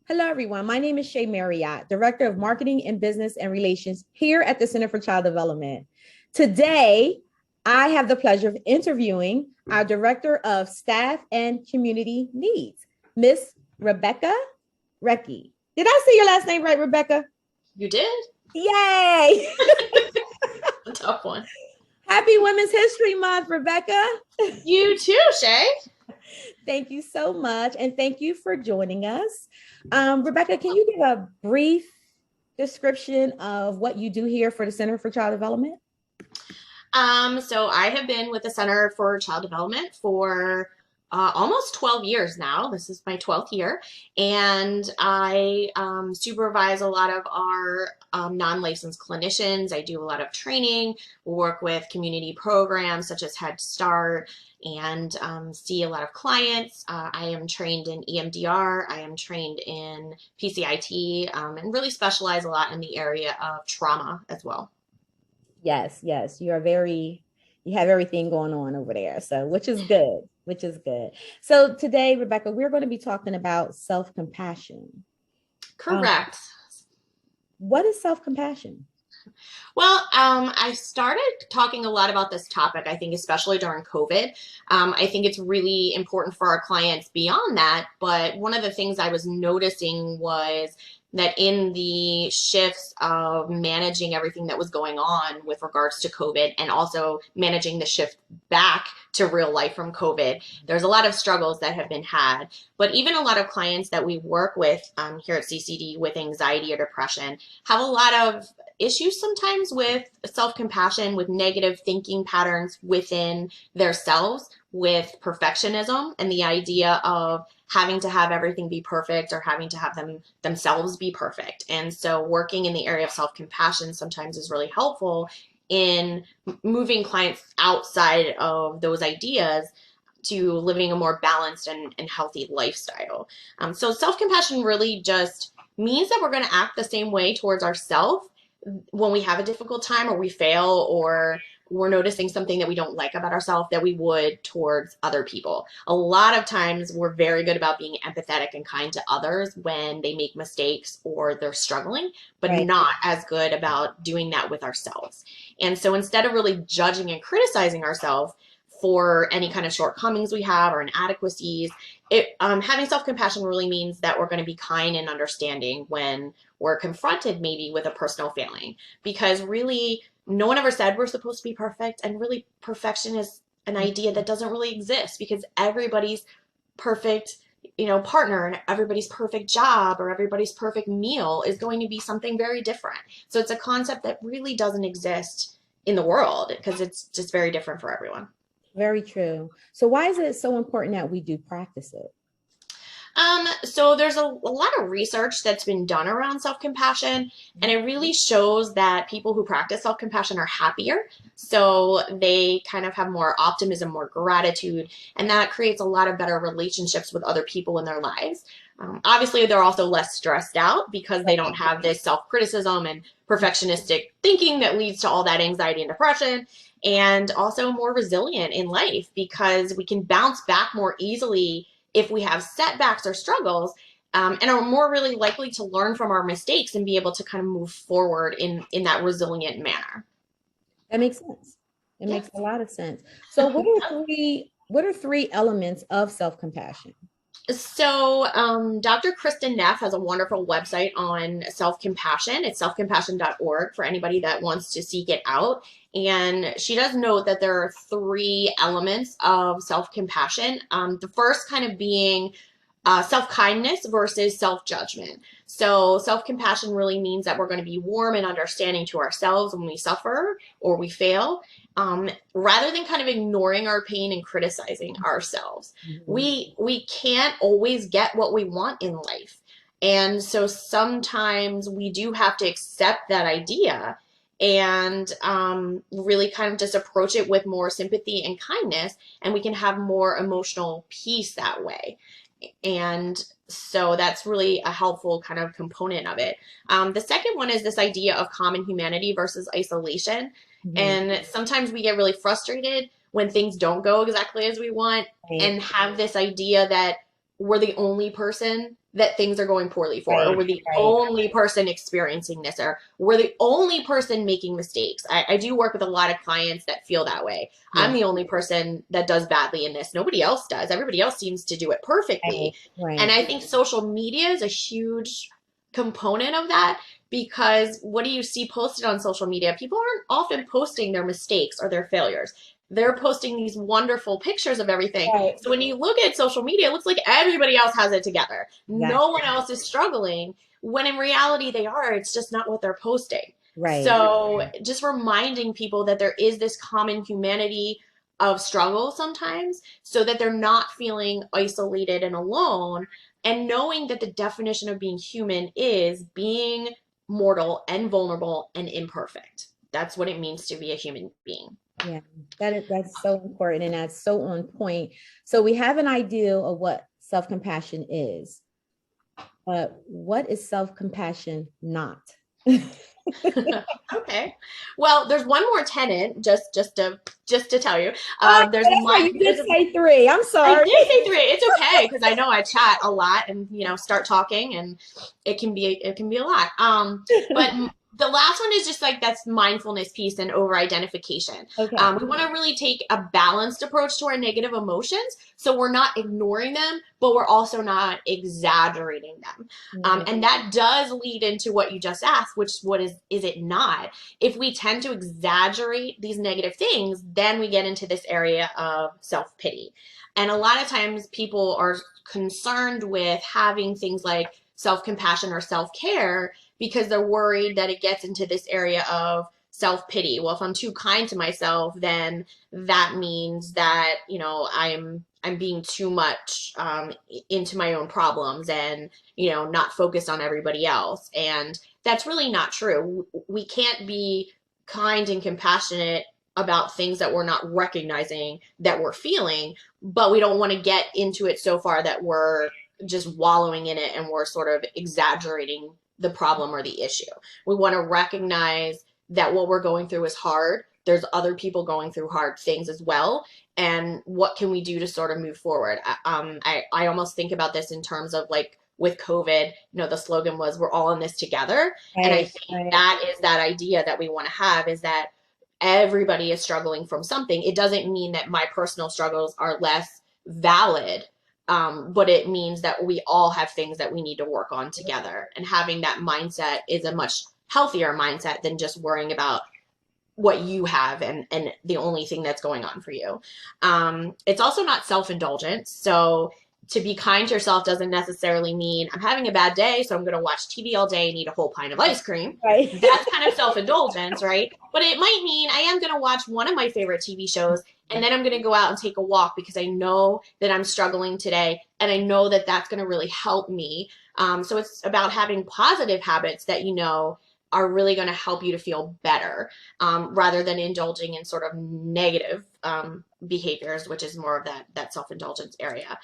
Hello, everyone. My name is Shay Marriott, Director of Marketing and Business and Relations here at the Center for Child Development. Today, I have the pleasure of interviewing our Director of Staff and Community Needs, Miss Rebecca Recchi. Did I say your last name right, Rebecca? You did? Yay! A tough one. Happy Women's History Month, Rebecca. You too, Shay. Thank you so much. And thank you for joining us. Rebecca, can you give a brief description of what you do here for the Center for Child Development? So I have been with the Center for Child Development for almost 12 years now. This is my 12th year. And I supervise a lot of our non-licensed clinicians. I do a lot of training, work with community programs such as Head Start, and see a lot of clients. I am trained in EMDR. I am trained in PCIT, and really specialize a lot in the area of trauma as well. Yes, you have everything going on over there. So, which is good. So today, Rebecca, we're going to be talking about self-compassion. Correct. What is self-compassion? Well, I started talking a lot about this topic, I think, especially during COVID. I think it's really important for our clients beyond that. But one of the things I was noticing was that in the shifts of managing everything that was going on with regards to COVID and also managing the shift back to real life from COVID, there's a lot of struggles that have been had. But even a lot of clients that we work with here at CCD with anxiety or depression have a lot of issues sometimes with self-compassion, with negative thinking patterns within themselves, with perfectionism and the idea of having to have everything be perfect or having to have themselves be perfect. And so working in the area of self-compassion sometimes is really helpful in moving clients outside of those ideas to living a more balanced and healthy lifestyle. So self-compassion really just means that we're going to act the same way towards ourselves when we have a difficult time or we fail or we're noticing something that we don't like about ourselves that we would towards other people. A lot of times we're very good about being empathetic and kind to others when they make mistakes or they're struggling, but Right. not as good about doing that with ourselves. And so instead of really judging and criticizing ourselves for any kind of shortcomings we have or inadequacies, having self-compassion really means that we're going to be kind and understanding when we're confronted maybe with a personal failing, because really no one ever said we're supposed to be perfect, and really perfection is an idea that doesn't really exist because everybody's perfect partner and everybody's perfect job or everybody's perfect meal is going to be something very different. So it's a concept that really doesn't exist in the world because it's just very different for everyone. Very true. So why is it so important that we do practice it? So there's a lot of research that's been done around self-compassion, and it really shows that people who practice self-compassion are happier. So they kind of have more optimism, more gratitude, and that creates a lot of better relationships with other people in their lives. Obviously, they're also less stressed out because they don't have this self-criticism and perfectionistic thinking that leads to all that anxiety and depression, and also more resilient in life because we can bounce back more easily if we have setbacks or struggles, and are more really likely to learn from our mistakes and be able to kind of move forward in that resilient manner. That makes sense. It makes a lot of sense. So what are three elements of self-compassion? So Dr. Kristen Neff has a wonderful website on self-compassion. It's selfcompassion.org for anybody that wants to seek it out. And she does note that there are three elements of self-compassion. The first kind of being self-kindness versus self-judgment. So self-compassion really means that we're going to be warm and understanding to ourselves when we suffer or we fail, rather than kind of ignoring our pain and criticizing ourselves. Mm-hmm. We can't always get what we want in life. And so sometimes we do have to accept that idea and really kind of just approach it with more sympathy and kindness, and we can have more emotional peace that way. And so that's really a helpful kind of component of it. The second one is this idea of common humanity versus isolation. Mm-hmm. And sometimes we get really frustrated when things don't go exactly as we want, right, and have this idea that we're the only person that things are going poorly for, or Right, we're the right. only person experiencing this, or we're the only person making mistakes. I do work with a lot of clients that feel that way. I'm Yeah, the only person that does badly in this. Nobody else does. Everybody else seems to do it right, perfectly. And right. I think social media is a huge component of that, because what do you see posted on social media? People aren't often posting their mistakes or their failures. They're posting these wonderful pictures of everything. Right. So when you look at social media, it looks like everybody else has it together. No one Exactly. else is struggling, when in reality they are. It's just not what they're posting. Right. So just reminding people that there is this common humanity of struggle sometimes, so that they're not feeling isolated and alone, and knowing that the definition of being human is being mortal and vulnerable and imperfect. That's what it means to be a human being. Yeah, that's so important and that's so on point. So we have an idea of what self-compassion is, but what is self-compassion not? Okay. Well, there's one more tenant, just to tell you. Oh, There's that's right. my You there's did a say three. I'm I sorry. did say three. It's okay, because I know I chat a lot and start talking, and it can be a lot. But the last one is just like that's mindfulness piece and over identification. Okay. We want to really take a balanced approach to our negative emotions, so we're not ignoring them, but we're also not exaggerating them. Nice. And that does lead into what you just asked, which what is it not? If we tend to exaggerate these negative things, then we get into this area of self-pity. And a lot of times people are concerned with having things like self-compassion or self-care, because they're worried that it gets into this area of self-pity. Well, if I'm too kind to myself, then that means that, I'm being too much into my own problems, and, not focused on everybody else. And that's really not true. We can't be kind and compassionate about things that we're not recognizing that we're feeling, but we don't want to get into it so far that we're just wallowing in it and we're sort of exaggerating the problem or the issue. We want to recognize that what we're going through is hard. There's other people going through hard things as well. And what can we do to sort of move forward? I almost think about this in terms of like with COVID, the slogan was, we're all in this together. And I Right, think right. that is that idea that we want to have, is that everybody is struggling from something. It doesn't mean that my personal struggles are less valid, but it means that we all have things that we need to work on together. And having that mindset is a much healthier mindset than just worrying about what you have and the only thing that's going on for you. It's also not self-indulgent. So to be kind to yourself doesn't necessarily mean I'm having a bad day, so I'm going to watch TV all day and eat a whole pint of ice cream. Right. That's kind of self-indulgence, right? But it might mean I am going to watch one of my favorite TV shows, and then I'm going to go out and take a walk because I know that I'm struggling today, and I know that that's going to really help me. So it's about having positive habits that are really going to help you to feel better, rather than indulging in sort of negative behaviors, which is more of that self-indulgence area.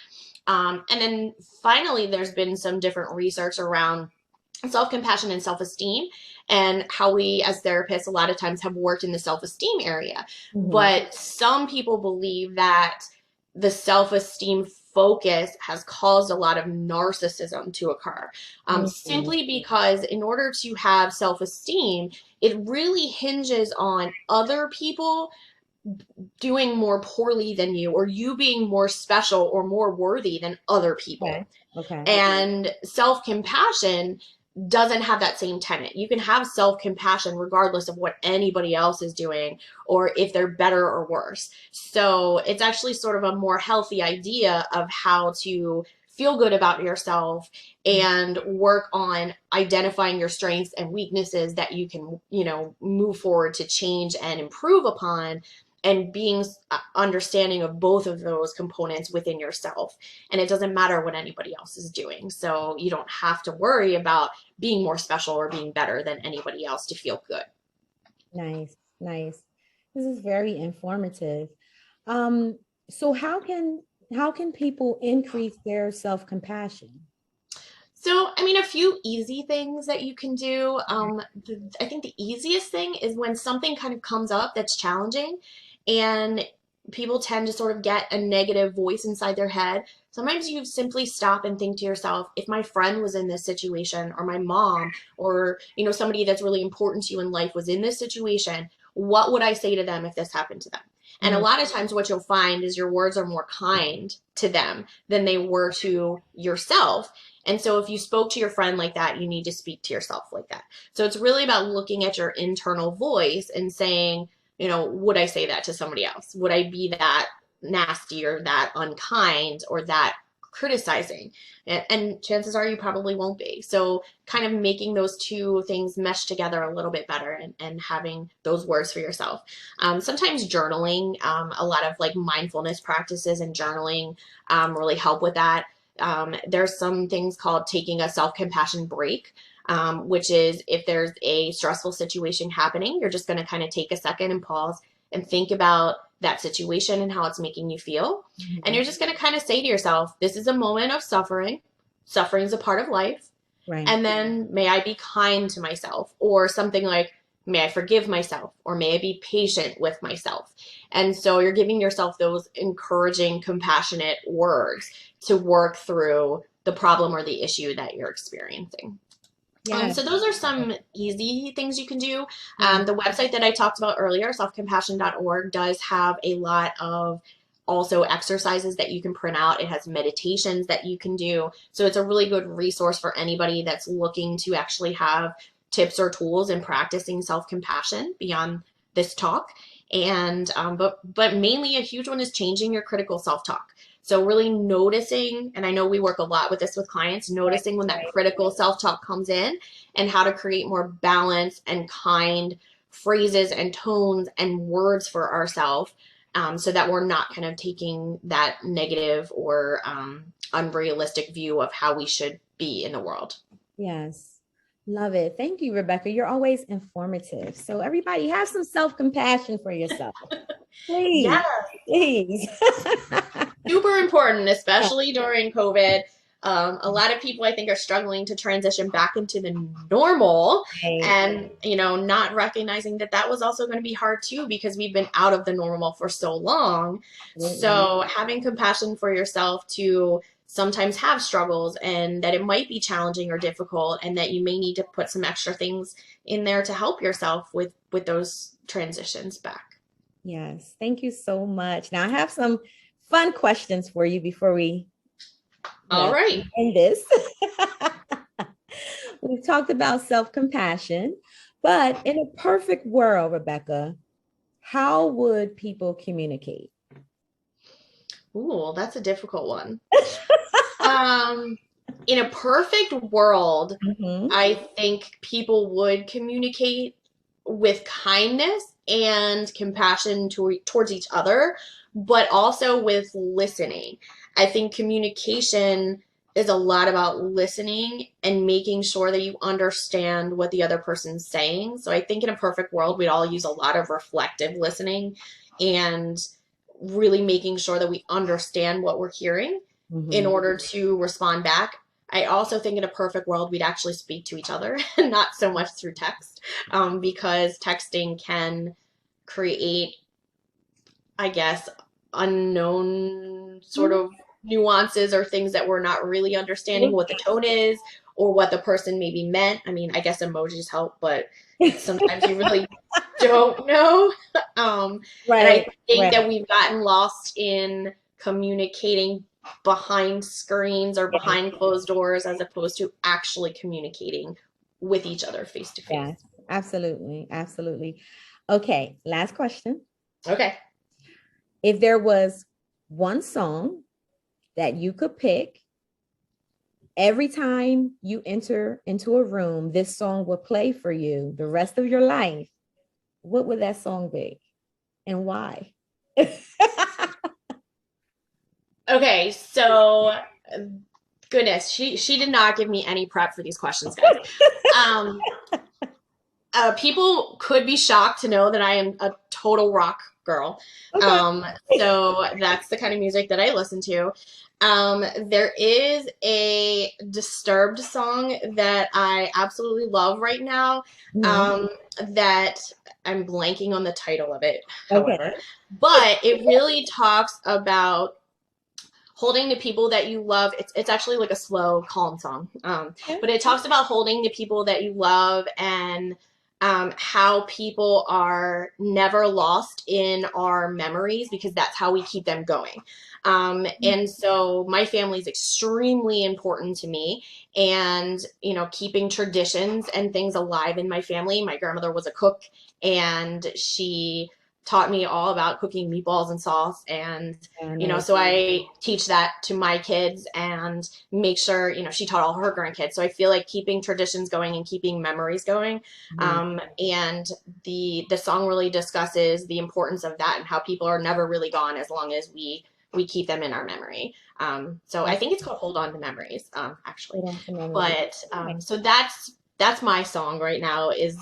And then finally, there's been some different research around self-compassion and self-esteem, and how we as therapists a lot of times have worked in the self-esteem area. Mhm. But some people believe that the self-esteem focus has caused a lot of narcissism to occur, Mhm. simply because in order to have self-esteem, it really hinges on other people doing more poorly than you, or you being more special or more worthy than other Okay. people. Okay. And self compassion doesn't have that same tenet. You can have self compassion regardless of what anybody else is doing, or if they're better or worse. So it's actually sort of a more healthy idea of how to feel good about yourself and work on identifying your strengths and weaknesses that you can, move forward to change and improve upon, and being understanding of both of those components within yourself. And it doesn't matter what anybody else is doing. So you don't have to worry about being more special or being better than anybody else to feel good. Nice, nice. This is very informative. Um, so how can people increase their self-compassion? So, I mean, a few easy things that you can do. I think the easiest thing is when something kind of comes up that's challenging, and people tend to sort of get a negative voice inside their head. Sometimes you simply stop and think to yourself, if my friend was in this situation, or my mom, or somebody that's really important to you in life was in this situation, what would I say to them if this happened to them? And a lot of times what you'll find is your words are more kind to them than they were to yourself. And so if you spoke to your friend like that, you need to speak to yourself like that. So it's really about looking at your internal voice and saying, would I say that to somebody else? Would I be that nasty or that unkind or that criticizing? And chances are you probably won't be. So kind of making those two things mesh together a little bit better, and having those words for yourself. Sometimes journaling, a lot of like mindfulness practices and journaling really help with that. There's some things called taking a self-compassion break, which is if there's a stressful situation happening, you're just going to kind of take a second and pause and think about that situation and how it's making you feel. And you're just going to kind of say to yourself, this is a moment of suffering. Suffering is a part of life. Right. And then may I be kind to myself, or something like, may I forgive myself, or may I be patient with myself. And so you're giving yourself those encouraging, compassionate words to work through the problem or the issue that you're experiencing. Yes. So those are some easy things you can do. The website that I talked about earlier, selfcompassion.org, does have a lot of also exercises that you can print out. It has meditations that you can do. So it's a really good resource for anybody that's looking to actually have tips or tools in practicing self-compassion beyond this talk. And but mainly a huge one is changing your critical self-talk. So really noticing, and I know we work a lot with this with clients, noticing when that critical self-talk comes in, and how to create more balance and kind phrases and tones and words for ourselves, so that we're not kind of taking that negative or unrealistic view of how we should be in the world. Yes. Love it. Thank you, Rebecca. You're always informative. So everybody have some self-compassion for yourself. Please. Yeah. Please. Super important, especially during COVID. A lot of people, I think, are struggling to transition back into the normal, and not recognizing that that was also going to be hard too, because we've been out of the normal for so long. So having compassion for yourself to sometimes have struggles, and that it might be challenging or difficult, and that you may need to put some extra things in there to help yourself with those transitions back. Yes. Thank you so much. Now I have some fun questions for you before we end this. We've talked about self-compassion, but in a perfect world, Rebecca, how would people communicate? Ooh, that's a difficult one. In a perfect world, I think people would communicate with kindness and compassion towards each other, but also with listening. I think communication is a lot about listening and making sure that you understand what the other person's saying. So I think in a perfect world, we'd all use a lot of reflective listening and really making sure that we understand what we're hearing in order to respond back. I also think in a perfect world, we'd actually speak to each other, not so much through text, because texting can create, I guess, unknown sort of nuances or things that we're not really understanding what the tone is or what the person maybe meant. I mean, I guess emojis help, but sometimes you really don't know. And I think that we've gotten lost in communicating behind screens or behind closed doors, as opposed to actually communicating with each other face to face. Yes, absolutely. Absolutely. Okay. Last question. Okay. If there was one song that you could pick, every time you enter into a room, this song will play for you the rest of your life, what would that song be and why? Okay, so goodness, she did not give me any prep for these questions, guys. People could be shocked to know that I am a total rock girl. Okay. So that's the kind of music that I listen to. There is a Disturbed song that I absolutely love right now. Mhm. Um, that I'm blanking on the title of it, however, Okay. but it really talks about holding the people that you love. It's actually like a slow, calm song. But it talks about holding the people that you love and how people are never lost in our memories because that's how we keep them going. And so my family is extremely important to me, and keeping traditions and things alive in my family. My grandmother was a cook, and she taught me all about cooking meatballs and sauce, and Yeah, nice. so I teach that to my kids and make sure, she taught all her grandkids. So I feel like keeping traditions going and keeping memories going. Mhm. And the song really discusses the importance of that and how people are never really gone as long as we keep them in our memory. So I think it's called Hold On to Memories, actually. Hold on to memory. But Okay. so that's my song right now, is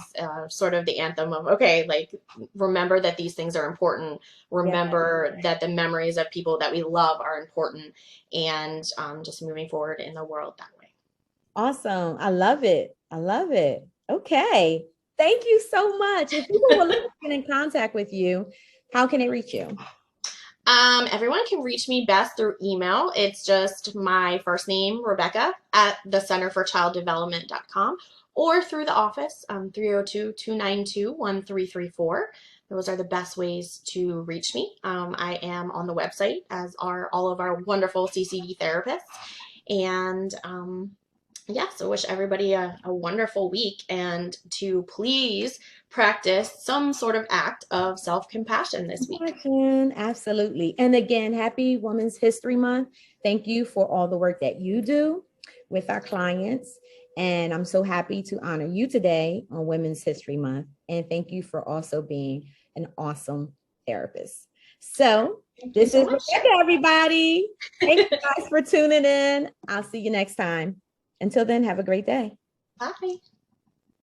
sort of the anthem of, okay, like, remember that these things are important, Yeah. remember that the memories of people that we love are important, and just moving forward in the world that way. Awesome. I love it. I love it. Okay. Thank you so much. If people would like to get in contact with you, how can they reach you? Everyone can reach me best through email. It's just my first name, Rebecca, at the Center for Child Development.com, or through the office, 302-292-1334. Those are the best ways to reach me. I am on the website, as are all of our wonderful CCD therapists. And yeah, so wish everybody a wonderful week, and to please practice some sort of act of self-compassion this week. Absolutely. And again, happy Women's History Month. Thank you for all the work that you do with our clients. And I'm so happy to honor you today on Women's History Month. And thank you for also being an awesome therapist. So this is Rebecca, everybody. Thank you guys for tuning in. I'll see you next time. Until then, have a great day. Bye.